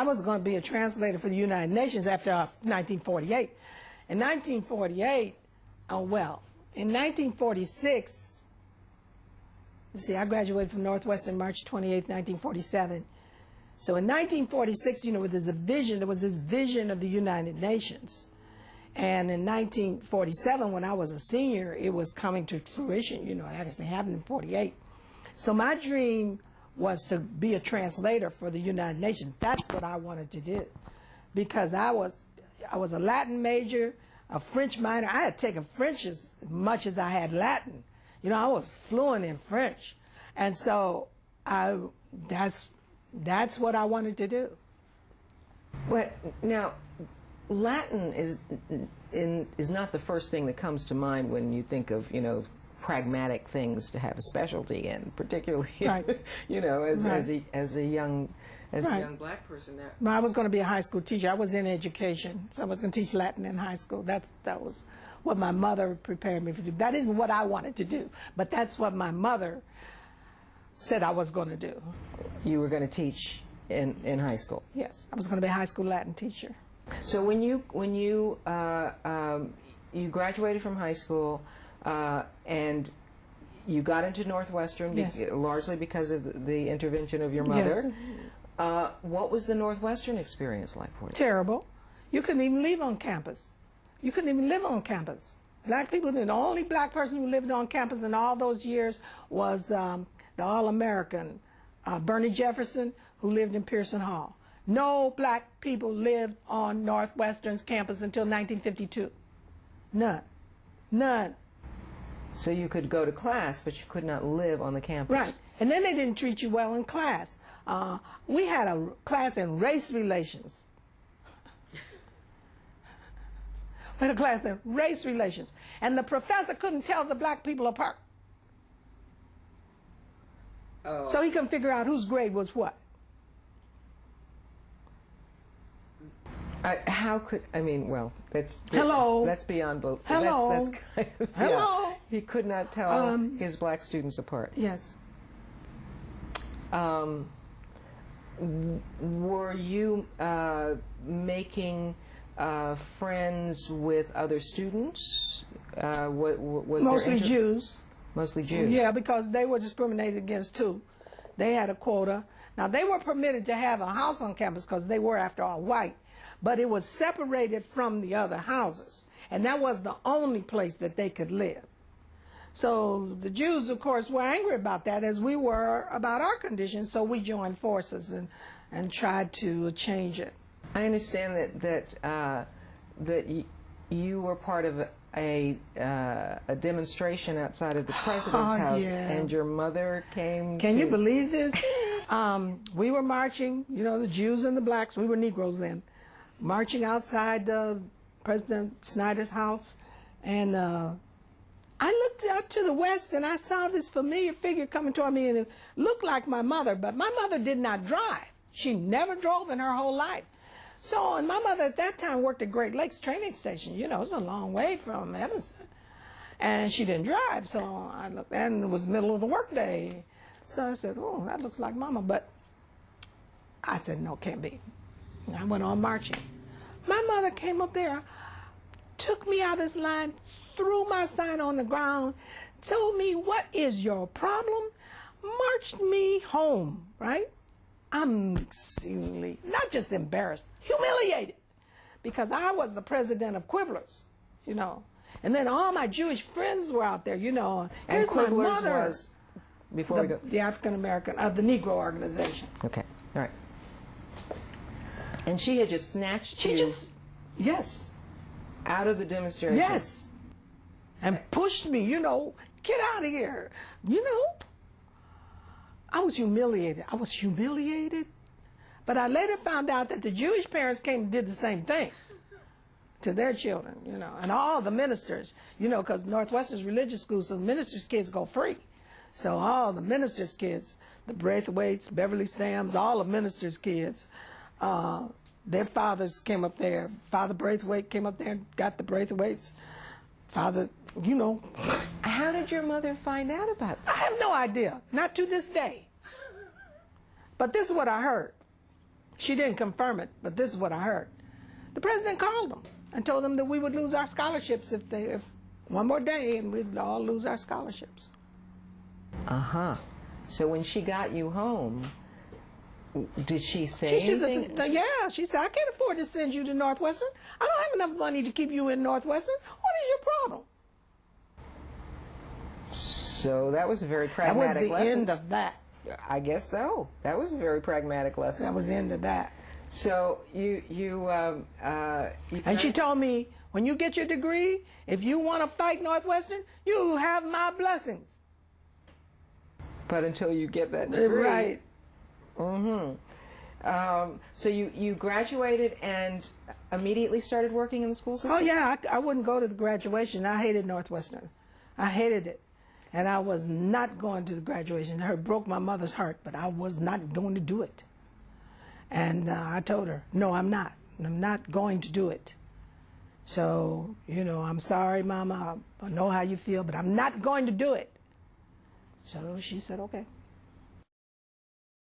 I was going to be a translator for the United Nations after 1948. In 1948, in 1946, let's see, I graduated from Northwestern March 28, 1947. So in 1946, you know, there was this vision of the United Nations. And in 1947, when I was a senior, it was coming to fruition. You know, it actually happened in 48. So my dream was to be a translator for the United Nations. That's what I wanted to do, because I was a Latin major, a French minor. I had taken French as much as I had Latin. You know, I was fluent in French, and so that's what I wanted to do. Well, now, Latin is not the first thing that comes to mind when you think of, you know, pragmatic things to have a specialty in, particularly, right. you know, as a young right. black person. I was going to be a high school teacher. I was in education, so I was going to teach Latin in high school. That was what my mother prepared me to do. That isn't what I wanted to do, but that's what my mother said I was going to do. You were going to teach in high school? Yes, I was going to be a high school Latin teacher. So when you graduated from high school and you got into Northwestern, yes. Largely because of the intervention of your mother, yes. What was the Northwestern experience like for you? Terrible. You couldn't even live on campus. You couldn't even live on campus. Black people, the only black person who lived on campus in all those years was the All-American Bernie Jefferson, who lived in Pearson Hall. No black people lived on Northwestern's campus until 1952. None. None. So you could go to class, but you could not live on the campus. Right. And then they didn't treat you well in class. We had a class in race relations. We had a class in race relations. And the professor couldn't tell the black people apart. Oh. So he couldn't figure out whose grade was what. How could, I mean, well, that's beyond both. Hello. That's kind of, hello. Yeah. He could not tell his black students apart. Yes. Were you making friends with other students? Mostly Jews. Mostly Jews. Yeah, because they were discriminated against too. They had a quota. Now, they were permitted to have a house on campus because they were, after all, white. But it was separated from the other houses. And that was the only place that they could live. So the Jews, of course, were angry about that, as we were about our conditions. So we joined forces and tried to change it. I understand that you were part of a demonstration outside of the president's house, yeah. And your mother came. Can you believe this? We were marching, you know, the Jews and the blacks. We were Negroes then, marching outside President Snyder's house, and I looked out to the west and I saw this familiar figure coming toward me, and it looked like my mother, but my mother did not drive. She never drove in her whole life. So, and my mother at that time worked at Great Lakes training station. You know, it's a long way from Evanston. And she didn't drive, so I looked, and it was the middle of the workday. So I said, oh, that looks like Mama, but I said, no, can't be. And I went on marching. My mother came up there, took me out of this line, threw my sign on the ground, told me, what is your problem? Marched me home, right? I'm exceedingly, not just embarrassed, humiliated, because I was the president of Quibblers, you know. And then all my Jewish friends were out there, you know. And Quibblers was, before we go, the African American, the Negro organization. Okay, all right. And she had just snatched you yes, out of the demonstration. Yes, and pushed me, you know, get out of here, you know. I was humiliated. I was humiliated. But I later found out that the Jewish parents came and did the same thing to their children, you know, and all the ministers, you know, because Northwestern's religious school, so the ministers' kids go free. So all the ministers' kids, the Braithwaites, Beverly Stamps, all the ministers' kids, their fathers came up there. Father Braithwaite came up there and got the Braithwaites. Father, you know. How did your mother find out about that? I have no idea, not to this day. But this is what I heard. She didn't confirm it, but this is what I heard. The president called them and told them that we would lose our scholarships if one more day, and we'd all lose our scholarships. Uh-huh. So when she got you home, did she say anything? Yeah, she said, I can't afford to send you to Northwestern. I don't have enough money to keep you in Northwestern. What is your problem? So that was a very pragmatic That was the lesson. end of that. I guess so. That was a very pragmatic lesson. That was the end of that. So you And she told me, when you get your degree, if you want to fight Northwestern, you have my blessings. But until you get that degree. Right. So you graduated and immediately started working in the school system? Oh, yeah, I wouldn't go to the graduation. I hated Northwestern. I hated it. And I was not going to the graduation. It broke my mother's heart, but I was not going to do it. And I told her, no, I'm not. I'm not going to do it. So, you know, I'm sorry, Mama. I know how you feel, but I'm not going to do it. So she said, okay.